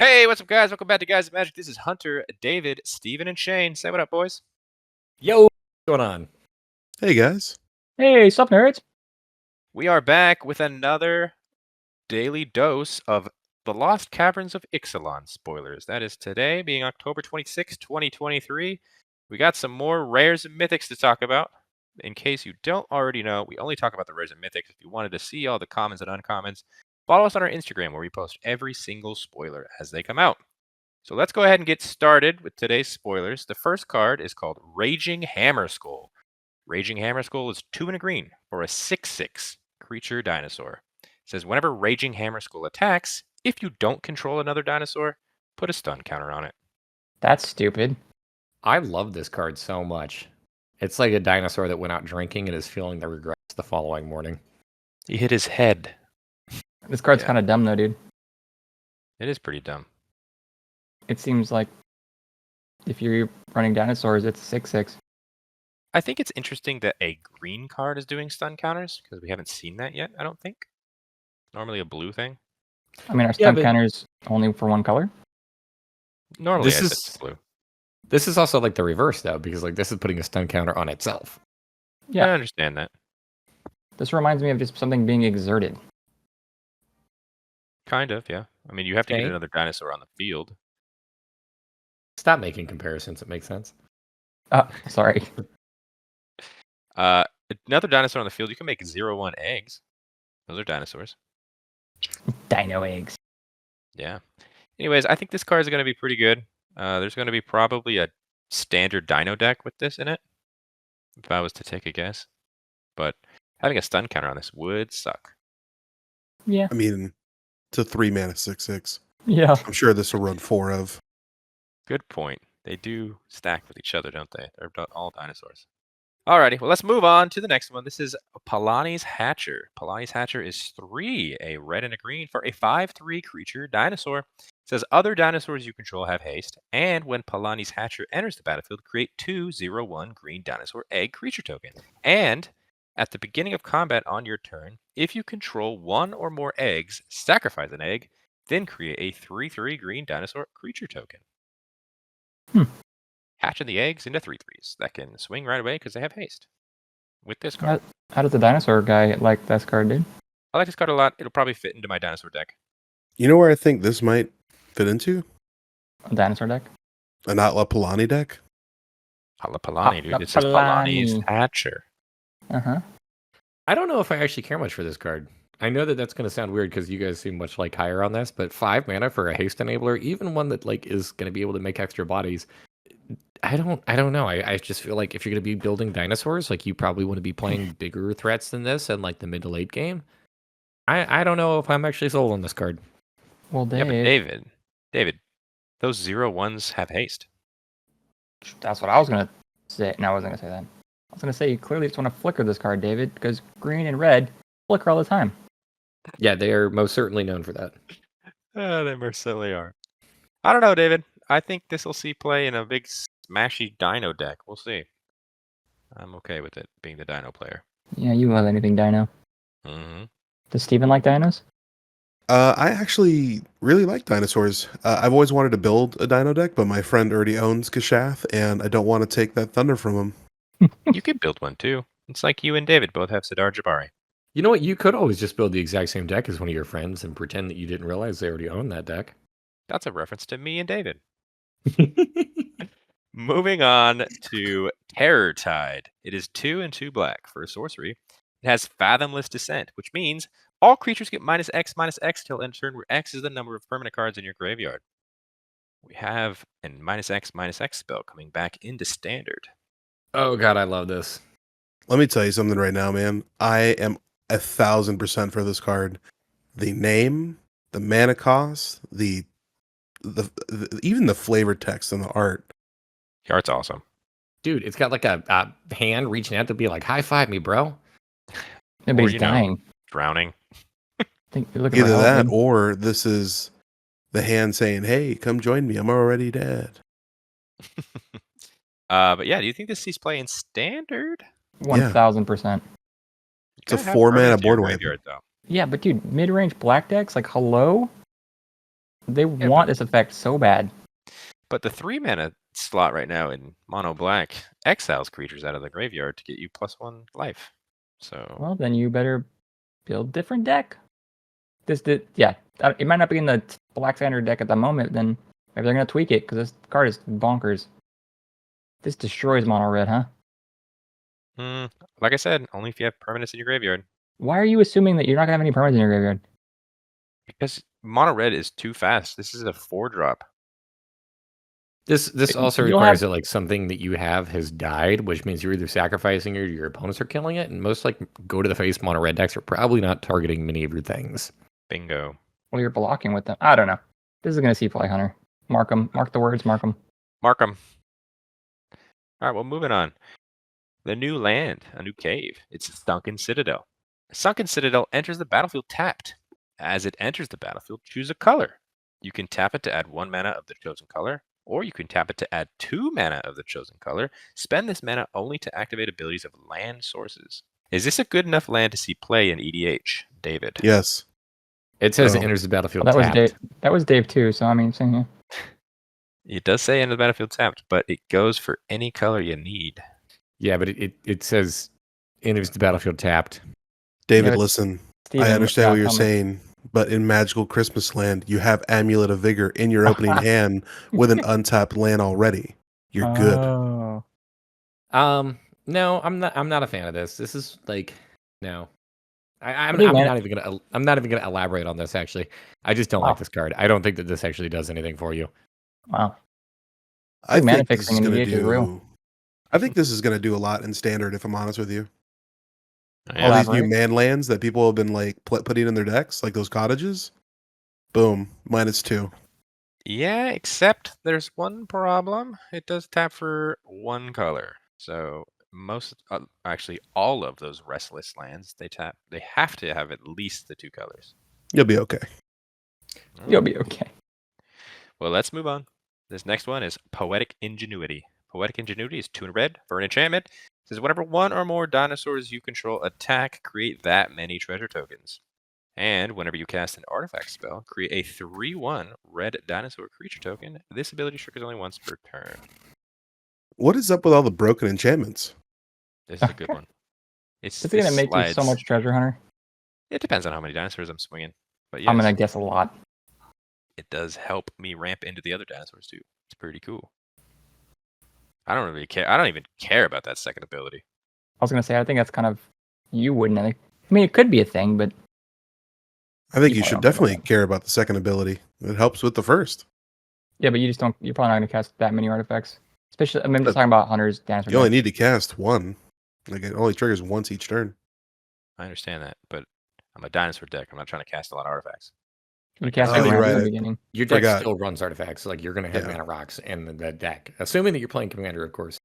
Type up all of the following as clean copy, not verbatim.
Hey, what's up, guys? Welcome back to Guys of Magic. This is Hunter, David, Steven, and Shane. Say what up, boys. Yo, what's going on? Hey, guys. Hey, sup, nerds? We are back with another daily dose of the Lost Caverns of Ixalan spoilers. That is today, being October 26, 2023. We got some more rares and mythics to talk about. In case you don't already know, we only talk about the rares and mythics. If you wanted to see all the commons and uncommons, follow us on our Instagram where we post every single spoiler as they come out. So let's go ahead and get started with today's spoilers. The first card is called Raging Hammerskull. Raging Hammerskull is 2 and a green for a 6/6 creature dinosaur. It says whenever Raging Hammerskull attacks, if you don't control another dinosaur, put a stun counter on it. That's stupid. I love this card so much. It's like a dinosaur that went out drinking and is feeling the regrets the following morning. He hit his head. This card's Yeah. kind of dumb, though, dude. It is pretty dumb. It seems like if you're running dinosaurs, it's 6/6. I think it's interesting that a green card is doing stun counters because we haven't seen that yet, I don't think. Normally a blue thing. I mean, our Yeah, stun but- counters only for one color. Normally This it's is- blue. This is also like the reverse though, because like this is putting a stun counter on itself. Yeah. I understand that. This reminds me of just something being exerted. Kind of, yeah. I mean, you have to get Okay. another dinosaur on the field. Stop making comparisons. It makes sense. Sorry. Another dinosaur on the field, you can make 0/1 eggs. Those are dinosaurs. Dino eggs. Yeah. Anyways, I think this card is going to be pretty good. There's going to be probably a standard dino deck with this in it, if I was to take a guess. But having a stun counter on this would suck. Yeah. I mean, it's a 3-mana 6/6. Yeah. I'm sure this will run 4 of. Good point. They do stack with each other, don't they? They're all dinosaurs. Alrighty, well, let's move on to the next one. This is Palani's Hatcher. Palani's Hatcher is 3, a red and a green for a 5/3 creature dinosaur. It says other dinosaurs you control have haste, and when Palani's Hatcher enters the battlefield, create 2 0/1 green dinosaur egg creature token. And at the beginning of combat on your turn, if you control 1 or more eggs, sacrifice an egg, then create a 3/3 green dinosaur creature token. Hatching the eggs into 3/3s that can swing right away because they have haste. With this card, How does the dinosaur guy like this card, dude? I like this card a lot. It'll probably fit into my dinosaur deck. You know where I think this might fit into? A dinosaur deck? An Atla Palani deck? Hala Palani, dude. Hala This is Palani's Palani. Hatcher. Uh-huh. I don't know if I actually care much for this card. I know that that's going to sound weird because you guys seem much like higher on this, but 5 mana for a haste enabler, even one that like is going to be able to make extra bodies. I don't know. I just feel like if you're going to be building dinosaurs, like you probably want to be playing bigger threats than this in like the mid to late game. I don't know if I'm actually sold on this card. Well, Yeah, Dave, but David, those 0/1s have haste. that's what I was going to say. No, I wasn't going to say that. I was going to say you clearly just want to flicker this card, David, because green and red flicker all the time. Yeah, they are most certainly known for that. They most certainly are. I don't know, David. I think this will see play in a big smashy dino deck. We'll see. I'm okay with it being the dino player. Yeah, you love anything dino. Mm-hmm. Does Steven like dinos? I actually really like dinosaurs. I've always wanted to build a dino deck, but my friend already owns Kashath, and I don't want to take that thunder from him. You could build one too. It's like you and David both have Sidar Jabari. You know what? You could always just build the exact same deck as one of your friends and pretend that you didn't realize they already own that deck. That's a reference to me and David. Moving on to Terror Tide. It is 2 and 2 black for a sorcery. It has Fathomless Descent, which means all creatures get -X/-X till end of turn, where X is the number of permanent cards in your graveyard. We have a -X/-X spell coming back into standard. Oh god, I love this. Let me tell you something right now, man. I am 1,000% for this card. The name, the mana cost, the even the flavor text and the art. The art's awesome. Dude, it's got like a hand reaching out to be like, high five me, bro. Nobody's you know, dying. Drowning. Look at Either my that husband. or this is the hand saying, "Hey, come join me. I'm already dead." But yeah, do you think this sees play in standard? 1,000%. It's a Gotta have 4-mana permanents in your board wipe. graveyard, though. Yeah, but dude, mid-range black decks, like hello? They want this effect so bad. But the 3 mana slot right now in mono black exiles creatures out of the graveyard to get you +1 life. So Well, then you better build different deck. It might not be in the black standard deck at the moment. Then maybe they're gonna tweak it because this card is bonkers. This destroys mono red, huh? like I said, only if you have permanents in your graveyard. Why are you assuming that you're not gonna have any permanents in your graveyard? Because mono red is too fast. This is a 4-drop. This also You'll requires have- that like something that you have has died, which means you're either sacrificing it or your opponents are killing it. And most like go to the face mono red decks are probably not targeting many of your things. Bingo. Well, you're blocking with them. I don't know. This is gonna see play, Hunter. Mark them. Mark the words. Mark them. Mark 'em. All right, well, moving on. The new land, a new cave. It's Sunken Citadel. Sunken Citadel enters the battlefield tapped. As it enters the battlefield, choose a color. You can tap it to add 1 mana of the chosen color, or you can tap it to add 2 mana of the chosen color. Spend this mana only to activate abilities of land sources. Is this a good enough land to see play in EDH, David? Yes. It says Oh. it enters the battlefield Well, that was tapped. Dave. That was Dave too. So I mean, same here. It does say enter the battlefield tapped, but it goes for any color you need. Yeah, but it says enters the battlefield tapped. David, but listen. Steven, I understand what you're tell me. saying, but in Magical Christmas Land, you have Amulet of Vigor in your opening hand with an untapped land already. You're good. Oh. No, I'm not a fan of this. This is like no. I'm What do you not even gonna elaborate on this actually. I just don't Wow. like this card. I don't think that this actually does anything for you. Wow. I mana think this fixing is in going to EDH is real. I think this is going to do a lot in Standard, if I'm honest with you. Yeah. All these new Elaborate. man lands that people have been like putting in their decks, like those cottages. Boom, -2. Yeah, except there's one problem. It does tap for 1 color. So actually all of those restless lands, they have to have at least the 2 colors. You'll be okay. You'll be okay. Well, let's move on. This next one is Poetic Ingenuity. Poetic Ingenuity is 2 in red for an enchantment. It says whenever 1 or more dinosaurs you control attack, create that many treasure tokens. And whenever you cast an artifact spell, create a 3/1 red dinosaur creature token. This ability triggers only once per turn. What is up with all the broken enchantments? This is a good one. Is it gonna make you so much treasure, Hunter? It depends on how many dinosaurs I'm swinging. But yes, I'm gonna guess a lot. it does help me ramp into the other dinosaurs too. It's pretty cool. I don't really care. I don't even care about that second ability. I was gonna say I think that's kind of you wouldn't. I mean, it could be a thing, but I think You you probably should don't care about definitely that. care about the second ability. It helps with the first. yeah, but you just don't. You're probably not gonna cast that many artifacts. Especially, I mean, I'm just But talking about Hunter's dinosaur. You only deck. need to cast one. Like it only triggers once each turn. I understand that, but I'm a dinosaur deck. I'm not trying to cast a lot of artifacts. You cast Oh, a you're ramp in right. the beginning. Your deck Forgot. still runs artifacts, so like you're gonna have Yeah. mana rocks in the deck, assuming that you're playing commander, of course.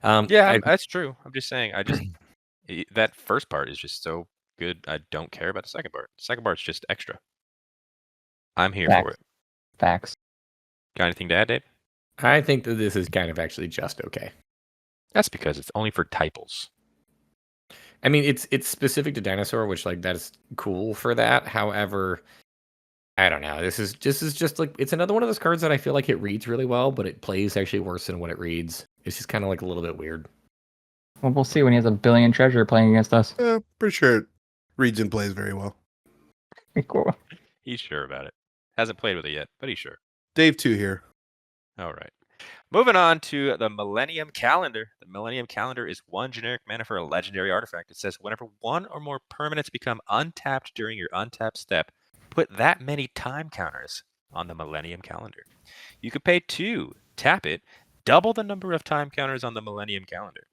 Yeah, that's true. I'm just saying. That first part is just so good. I don't care about the second part. The second part's just extra. I'm here for it. Facts. Got anything to add, Dave? I think that this is kind of actually just okay. That's because it's only for typals. I mean, it's specific to dinosaur, which like that is cool for that. However, I don't know. This is just like it's another one of those cards that I feel like it reads really well, but it plays actually worse than what it reads. It's just kind of like a little bit weird. Well, we'll see when he has a billion treasure playing against us. Pretty sure it reads and plays very well. Cool. He's sure about it. Hasn't played with it yet, but he's sure. Dave 2 here. All right. Moving on to the Millennium Calendar. The Millennium Calendar is 1 generic mana for a legendary artifact. It says whenever 1 or more permanents become untapped during your untapped step, put that many time counters on the Millennium Calendar. You could pay 2, tap it, double the number of time counters on the Millennium Calendar.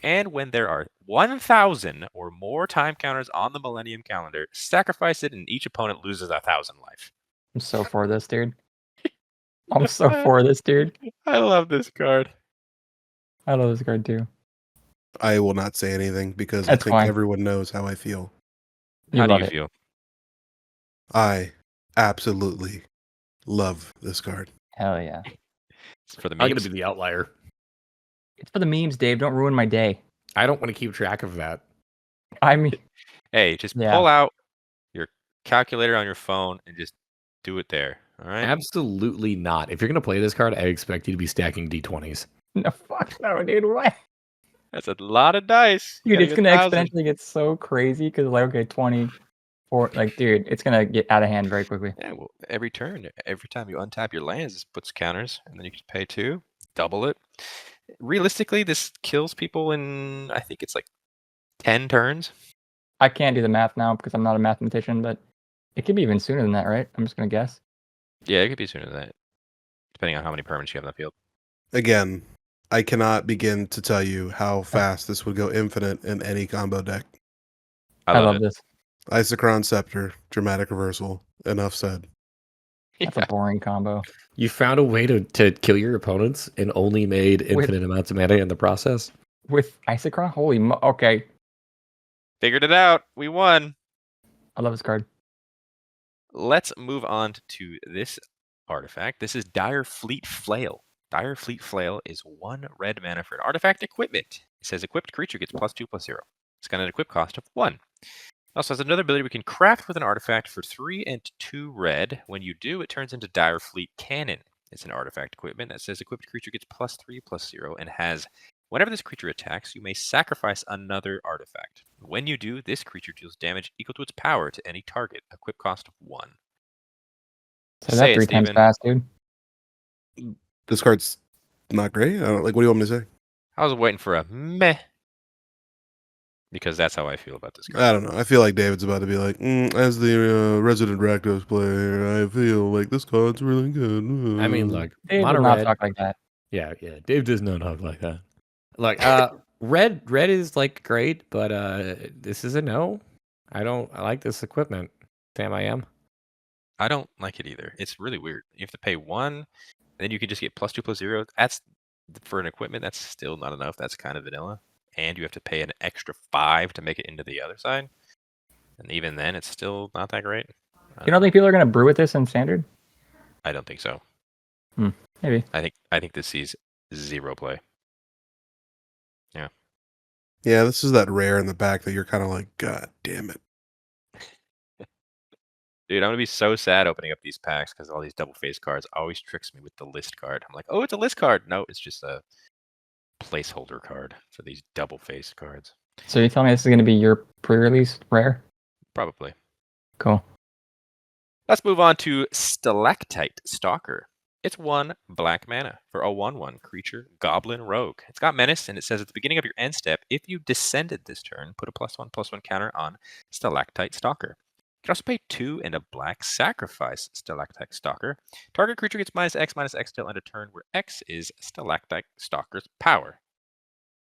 And when there are 1,000 or more time counters on the Millennium Calendar, sacrifice it and each opponent loses 1,000 life. I'm so for this, dude. I'm so for this, dude. I love this card. I love this card too. I will not say anything because That's I think fine. everyone knows how I feel. How do love you it. feel? I absolutely love this card. Hell yeah. It's for the I'm memes. gonna be the outlier. It's for the memes, Dave. Don't ruin my day. I don't want to keep track of that. I mean, Hey, just Yeah. pull out your calculator on your phone and just do it there. All right. Absolutely not. If you're gonna play this card, I expect you to be stacking d20s. No, fuck no, dude. What? That's a lot of dice. You Dude, gotta it's get gonna 1,000. exponentially get so crazy because like okay, 24. Like, dude, it's gonna get out of hand very quickly. Yeah, well, every turn, every time you untap your lands, this puts counters, and then you can pay 2, double it. Realistically, this kills people in, I think it's like 10 turns. I can't do the math now because I'm not a mathematician, but it could be even sooner than that, right? I'm just gonna guess. Yeah, it could be sooner than that, depending on how many permanents you have on the field. Again, I cannot begin to tell you how fast this would go infinite in any combo deck. I love love it. this. Isochron Scepter, Dramatic Reversal. Enough said. That's a boring combo. You found a way to kill your opponents and only made infinite amounts of mana in the process. With Isochron? Holy okay. Figured it out. We won. I love this card. Let's move on to this artifact. This is Dire Fleet Flail. Dire Fleet Flail is 1 red mana for an artifact equipment. It says equipped creature gets +2/+0. It's got an equip cost of 1. It also has another ability we can craft with an artifact for 3 and 2 red. When you do, it turns into Dire Fleet Cannon. It's an artifact equipment that says equipped creature gets +3/+0 and has whenever this creature attacks, you may sacrifice another artifact. When you do, this creature deals damage equal to its power to any target. Equip cost of 1. So that 3 times fast, dude. This card's not great. I don't, like, what do you want me to say? I was waiting for a meh. Because that's how I feel about this card. I don't know. I feel like David's about to be like, as the resident Rakdos player, I feel like this card's really good. I mean, look, Dave mono does not red. talk like that. Yeah. Dave does not talk like that. Look, red is like great, but this is a no. I like this equipment. Sam, I am. I don't like it either. It's really weird. You have to pay 1, and then you can just get +2/+0. That's for an equipment. That's still not enough. That's kind of vanilla. And you have to pay an extra 5 to make it into the other side. And even then, it's still not that great. You don't think people are gonna brew with this in standard? I don't think so. Maybe. I think this sees 0 play. Yeah, this is that rare in the back that you're kind of like, God damn it. Dude, I'm gonna be so sad opening up these packs because all these double face cards always tricks me with the list card. I'm like, oh, it's a list card. No, it's just a placeholder card for these double face cards. So you tell me this is gonna be your pre-release rare? Probably. Cool. Let's move on to Stalactite Stalker. It's 1 black mana for a 1/1 creature goblin rogue. It's got menace, and it says at the beginning of your end step, if you descended this turn, put a +1/+1 counter on Stalactite Stalker. You can also pay 2 and a black sacrifice Stalactite Stalker. Target creature gets -X/-X till end of turn, where X is Stalactite Stalker's power.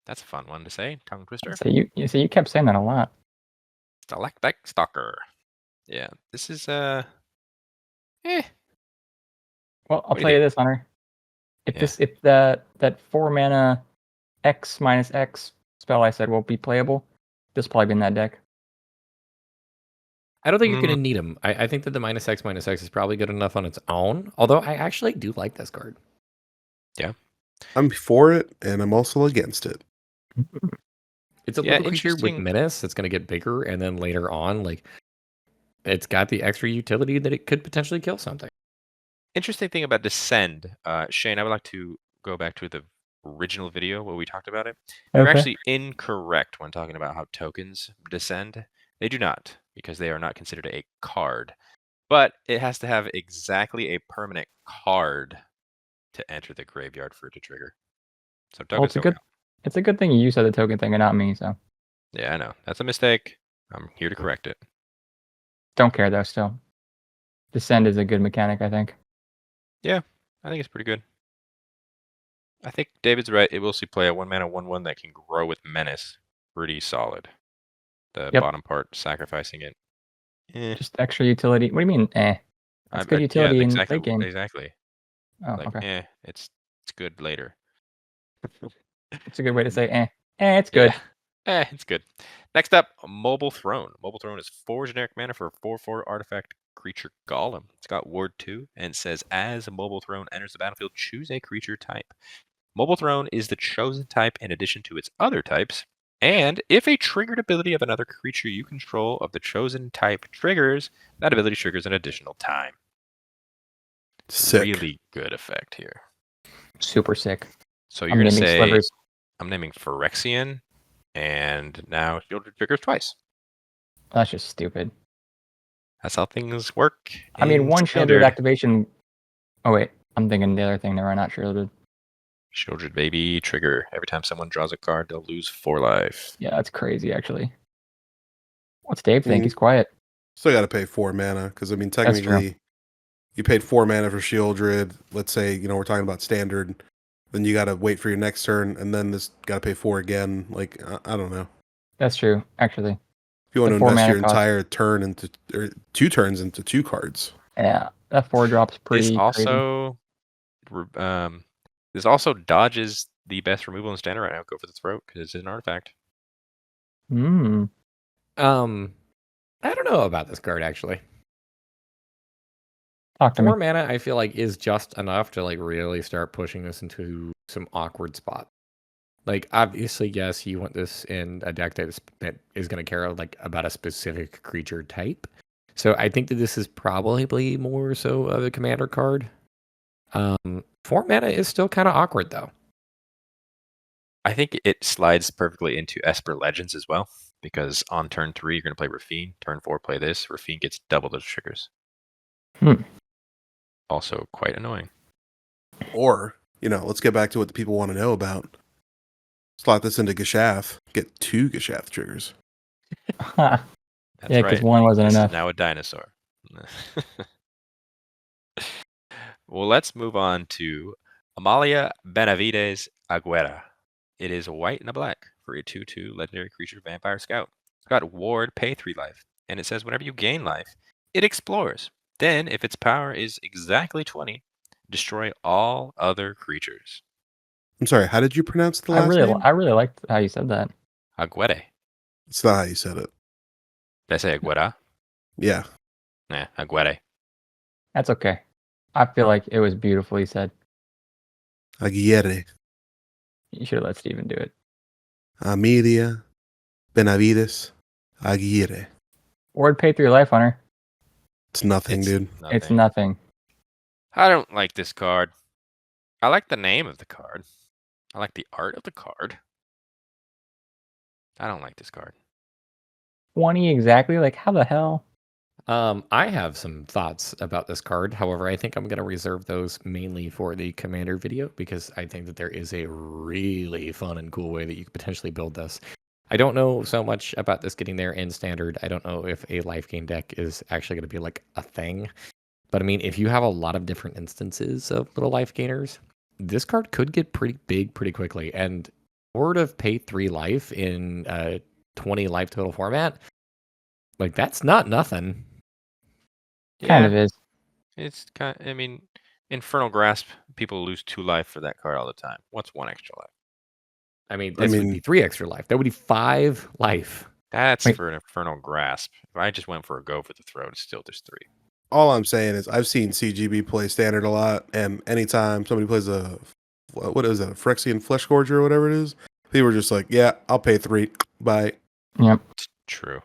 That's a fun one to say. Tongue twister. So you kept saying that a lot. Stalactite Stalker. Yeah, this is Well, I'll do you tell you think? this, Hunter. If Yeah. if that 4 mana X/X spell I said won't be playable, this will probably be in that deck. I don't think you're going to need them. I think that the -X/-X is probably good enough on its own. Although I actually do like this card. I'm for it, and I'm also against it. It's a Yeah, little creature with interesting. menace. It's going to get bigger, and then later on, like, it's got the extra utility that it could potentially kill something. Interesting thing about Descend, Shane, I would like to go back to the original video where we talked about it. You're actually incorrect when talking about how tokens descend. They do not, because they are not considered a card. But it has to have exactly a permanent card to enter the graveyard for it to trigger. So Well, tokens don't count. it's a good thing you said the token thing and not me, so Yeah, I know. That's a mistake. I'm here to correct it. don't care though still. Descend is a good mechanic, I think. I think it's pretty good. I think David's right. It will see play a 1 mana 1/1 that can grow with menace. Pretty solid. The Yep. bottom part, sacrificing it. Just extra utility. What do you mean? That's good utility in exactly, late game. Exactly. Oh, Like, okay. it's good later. It's a good way to say it's good. It's good. Next up, Mobile Throne. Mobile Throne is 4 generic mana for a 4/4 artifact creature golem. It's got ward 2 and says as a Mobile Throne enters the battlefield, choose a creature type. Mobile Throne is the chosen type in addition to its other types. And if a triggered ability of another creature you control of the chosen type triggers, that ability triggers an additional time. Sick. Really good effect here. Super sick. So I'm you're gonna naming say slivers. I'm naming Phyrexian, and now Shieldred triggers twice. That's just stupid. That's how things work. I mean, in one shielded Standard. activation. Oh wait, I'm thinking the other thing. Never mind, not shielded. Shieldred baby trigger. Every time someone draws a card, they'll lose 4 life. Yeah, that's crazy actually. What's Dave think? Mm. He's quiet. Still got to pay 4 mana because I mean, That's true. technically, you paid 4 mana for Shieldred. Let's say we're talking about standard. Then you got to wait for your next turn, and then this got to pay 4 again. Like I don't know. That's true, actually. If you want The to 4 invest mana your cost. entire turn into or 2 turns into 2 cards. Yeah, that 4 drop's pretty This crazy. also dodges the best removal in Standard right now. Go for the throat because it's an artifact. Hmm. I don't know about this card actually. Talk to me. 4 mana, I feel like is just enough to like really start pushing this into some awkward spot. Like obviously, yes, you want this in a deck that is going to care like about a specific creature type. So I think that this is probably more so of a commander card. 4 mana is still kind of awkward though. I think it slides perfectly into Esper Legends as well, because on turn 3 you're going to play Rafine. Turn 4 play this. Rafine gets double those triggers. Also quite annoying. Or let's get back to what the people want to know about. Slot this into Gashaf. Get 2 Gashaf triggers. That's Yeah, because right. one wasn't This enough. is now a dinosaur. Well, let's move on to Amalia Benavides Aguirre. It is a white and a black for a 2/2 legendary creature vampire scout. It's got ward, pay 3 life, and it says whenever you gain life, it explores. Then, if its power is exactly 20, destroy all other creatures. I'm sorry, how did you pronounce the last name? I really liked how you said that. Aguirre. It's not how you said it. Did I say Aguirre? Yeah. Nah, Aguirre. That's okay. I feel like it was beautifully said. Aguirre. You should have let Steven do it. Amalia Benavides Aguirre. Ward pay 3 life on her. It's nothing, dude. It's nothing. I don't like this card. I like the name of the card. I like the art of the card. I don't like this card. 20 exactly? Like, how the hell? I have some thoughts about this card. However, I think I'm going to reserve those mainly for the commander video because I think that there is a really fun and cool way that you could potentially build this. I don't know so much about this getting there in standard. I don't know if a life gain deck is actually going to be like a thing. But I mean, if you have a lot of different instances of little life gainers, this card could get pretty big pretty quickly. And word of pay 3 life in a 20 life total format, like that's not nothing. Kind of is. It's kind. I mean, Infernal Grasp. People lose 2 life for that card all the time. What's 1 extra life? I mean, this would be 3 extra life. That would be 5 life. That's Wait. for an Infernal Grasp. If I just went for a go for the throat, it's still just 3. All I'm saying is I've seen CGB play standard a lot, and anytime somebody plays a Phyrexian Flesh Gorger or whatever it is, people are just like, yeah, I'll pay 3. Bye. Yep. True.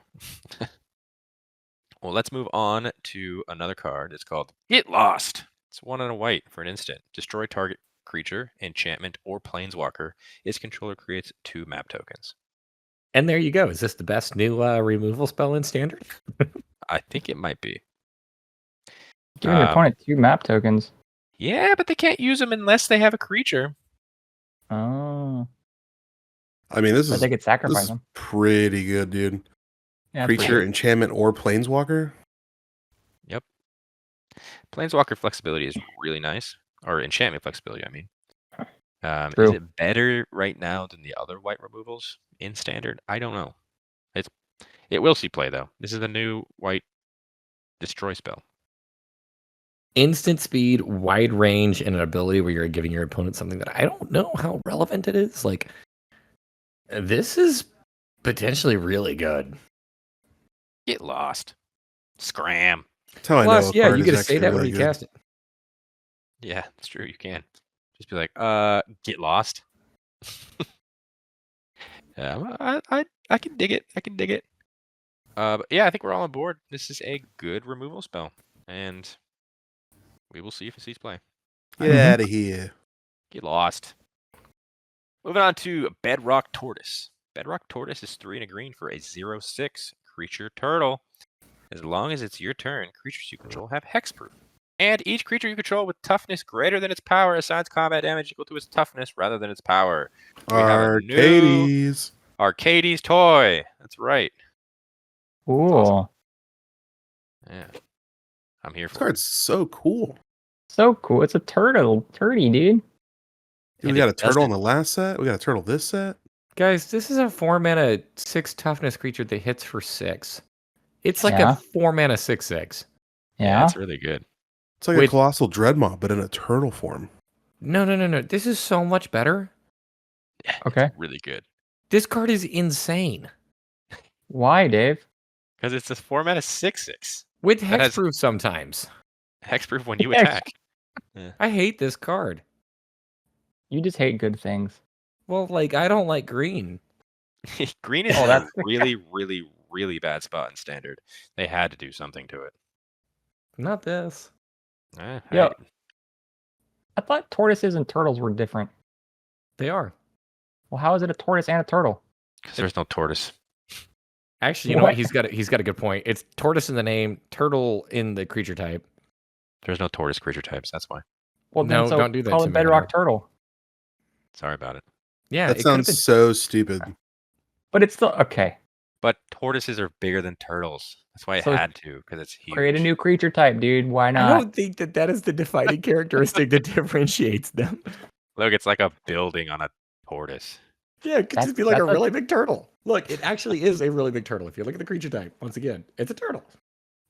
Well, let's move on to another card. It's called Get Lost. It's 1 and a white for an instant. Destroy target creature, enchantment, or planeswalker. Its controller creates 2 map tokens. And there you go. Is this the best new removal spell in standard? I think it might be. Giving your opponent 2 map tokens. Yeah, but they can't use them unless they have a creature. Oh. I mean, this But is they could sacrifice them. pretty good, dude. Yeah, Creature, enchantment, or planeswalker. Yep. Planeswalker flexibility is really nice. Or enchantment flexibility, I mean. Is it better right now than the other white removals in standard? I don't know. It will see play, though. This is the new white destroy spell. Instant speed, wide range, and an ability where you're giving your opponent something that I don't know how relevant it is. Like, this is potentially really good. Get lost. Scram. That's how I know. Plus, A yeah, card you is get to actually say that really when you good. cast it. Yeah, that's true. You can. Just be like, get lost. Yeah, I can dig it. I can dig it. But yeah, I think we're all on board. This is a good removal spell. And We will see if he sees play. Get out of here. Get lost. Moving on to Bedrock Tortoise. Bedrock Tortoise is 3 and a green for a 0/6 creature turtle. As long as it's your turn, creatures you control have hexproof. And each creature you control with toughness greater than its power assigns combat damage equal to its toughness rather than its power. We have a new Arcades. Arcades toy. That's right. Ooh. awesome. Yeah. I'm here This for it. card's so cool. So cool. It's a turdy, dude. Dude, And we got it a turtle in doesn't- the last set. We got a turtle this set. Guys, this is a 4-mana 6 toughness creature that hits for 6. It's like Yeah. a 4-mana 6/6. Yeah. it's really good. It's like a Wait. colossal dreadmaw, but in a turtle form. No. This is so much better. Yeah, Okay. It's really good. This card is insane. Why, Dave? Because it's a 4-mana 6/6. With That has- hexproof sometimes. Hexproof when you Hex- attack. I hate this card. You just hate good things. Well, like, I don't like green. Green is Oh, in a that's the really, really, really bad spot in standard. They had to do something to it. Not this. Eh, Yo. hey, I thought tortoises and turtles were different. They are. Well, how is it a tortoise and a turtle? 'cause there's no tortoise. Actually, you know what? What? He's got a good point. It's tortoise in the name, turtle in the creature type. There's no tortoise creature types. That's why. Well, No, then, so don't do that call to it me, Bedrock Hunter. Turtle. Sorry about it. Yeah, That it could've sounds so stupid. But it's still okay. But tortoises are bigger than turtles. That's why it So had to, because it's huge. Create a new creature type, dude. Why I not? don't think that is the defining characteristic that differentiates them. Look, it's like a building on a tortoise. Yeah, it could That's- just be like a that's a- really big turtle. Look, it actually is a really big turtle. If you look at the creature type, once again, it's a turtle.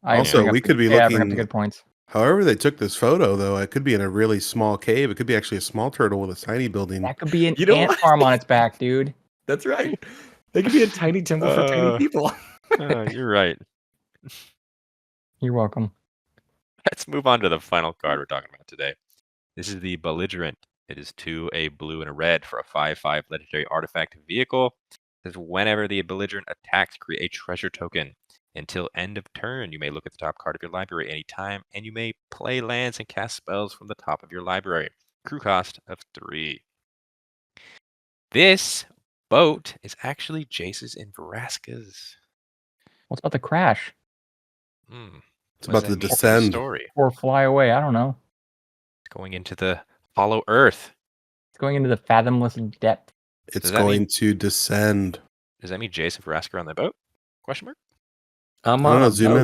I Also, bring up we the- could be yeah, I bring up looking- the good points. However they took this photo, though, it could be in a really small cave. It could be actually a small turtle with a tiny building. That could be an You know ant what? farm on its back, dude. That's right. They could be a tiny temple for tiny people. You're right. You're welcome. Let's move on to the final card we're talking about today. This is the Belligerent. It is 2, a blue, and a red for a 5/5 legendary artifact vehicle. It says whenever the Belligerent attacks, create a treasure token. Until end of turn, you may look at the top card of your library anytime, and you may play lands and cast spells from the top of your library. Crew cost of 3. This boat is actually Jace's and Vraska's. What's about the crash Hmm. It's what does about to that mean for the descend. Story. or fly away? I don't know. It's going into the hollow earth. It's going into the fathomless depth. It's Does that going mean- to descend. Does that mean Jace and Vraska are on the boat? Question mark. I'm I don't on know. a Zoom boat.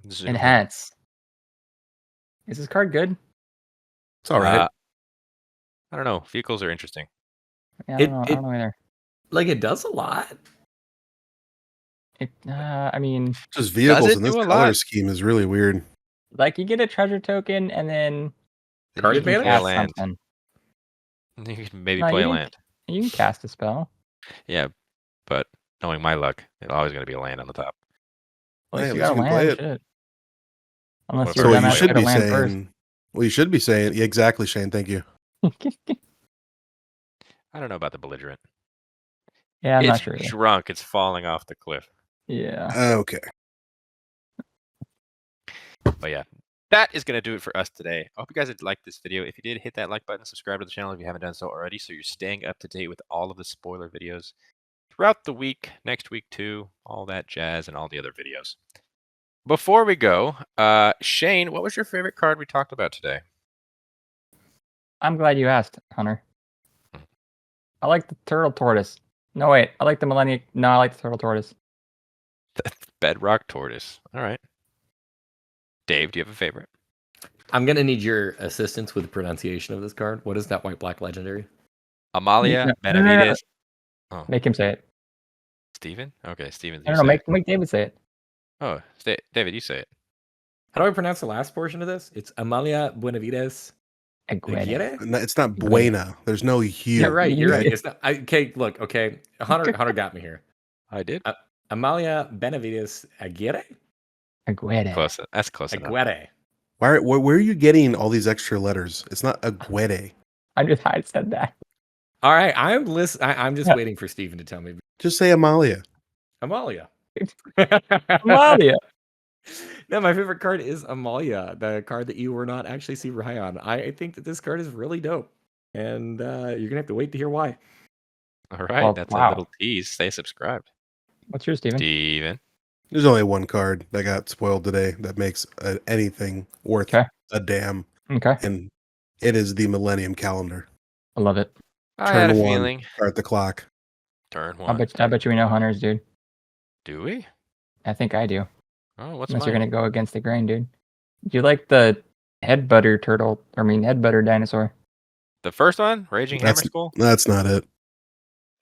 in. Zoom in. Enhance. Is this card good? It's all right. I don't know. Vehicles are interesting. Yeah, I It- don't know. I it- don't know either. Like, it does a lot. I mean, Just vehicles it in this do a color lot? scheme is really weird. like you get a treasure token and then Then Card you can you advantage? play a cast land. something. You can maybe No, play you a can- land. You can cast a spell. Yeah, but knowing my luck, it's always going to be a land on the top. At Hey, least at you least got a you can play land. it. Shit. What Unless if you're So Or what dumbass, you dumbass, should get be a land saying, what you should be saying, yeah, exactly, Shane. Thank you. first. I don't know about the Belligerent. Yeah, I'm it's not sure. Either. drunk. It's falling off the cliff. Yeah. Okay. But yeah, that is going to do it for us today. I hope you guys did like this video. If you did, hit that like button, subscribe to the channel if you haven't done so already, so you're staying up to date with all of the spoiler videos throughout the week, next week too, all that jazz, and all the other videos. Before we go, Shane, what was your favorite card we talked about today? I'm glad you asked, Hunter. Hmm. I like the turtle tortoise. No, wait. I like the millennium. No, I like the turtle tortoise. Bedrock Tortoise. All right. Dave, do you have a favorite? I'm going to need your assistance with the pronunciation of this card. What is that white-black legendary? Amalia, No, no, Benavides. Oh, Make him say it. Steven? Okay, Steven. I don't know. Make David say it. Oh, David, you say it. How do I pronounce the last portion of this? It's Amalia Benavides Aguirre. Aguirre? No, it's not Buena. There's no hue. You're right. You're right. okay? It's not, okay, look. Okay, Hunter got me here. I did. Amalia Benavides Aguirre. Aguirre. Close. That's close enough. Aguirre. Where are you getting all these extra letters? It's not Aguirre. I said that. All right, I'm just Yeah. waiting for Steven to tell me. Just say Amalia. Amalia. Amalia. No, my favorite card is Amalia, the card that you were not actually super high on. I think that this card is really dope, and you're gonna have to wait to hear why. All right, Well, that's a wow. little tease. Stay subscribed. What's yours, Steven? Steven. There's only one card that got spoiled today that makes anything worth Okay. a damn, Okay. and it is the Millennium Calendar. I love it. I had a Turn 1, feeling. start the clock. Turn I one. bet you we know hunters, dude. Do we? I think I do. Oh, what's Unless mine? you're gonna go against the grain, dude. You like the head butter turtle? I mean, head butter dinosaur. The first one, Raging That's Hammerskull. that's not it.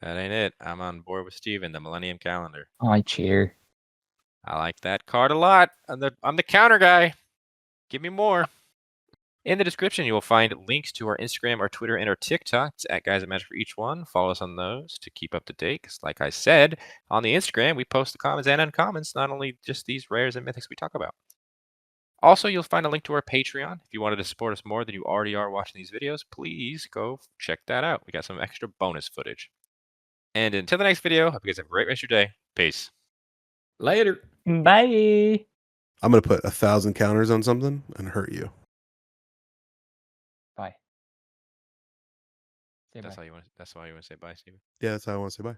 That ain't it. I'm on board with Steven, the Millennium Calendar. Oh, I cheater. I like that card a lot. I'm the counter guy. Give me more. In the description, you will find links to our Instagram, our Twitter, and our TikTok. It's at Guys That Magic for each one. Follow us on those to keep up to date. Because, like I said, on the Instagram, we post the commons and uncommons, not only just these rares and mythics we talk about. Also, you'll find a link to our Patreon. If you wanted to support us more than you already are watching these videos, please go check that out. We got some extra bonus footage. And until the next video, hope you guys have a great rest of your day. Peace. Later. Bye. I'm gonna put 1,000 counters on something and hurt you. Bye. Say That's bye. why you want to say bye, Steven. Yeah, that's how I want to say bye.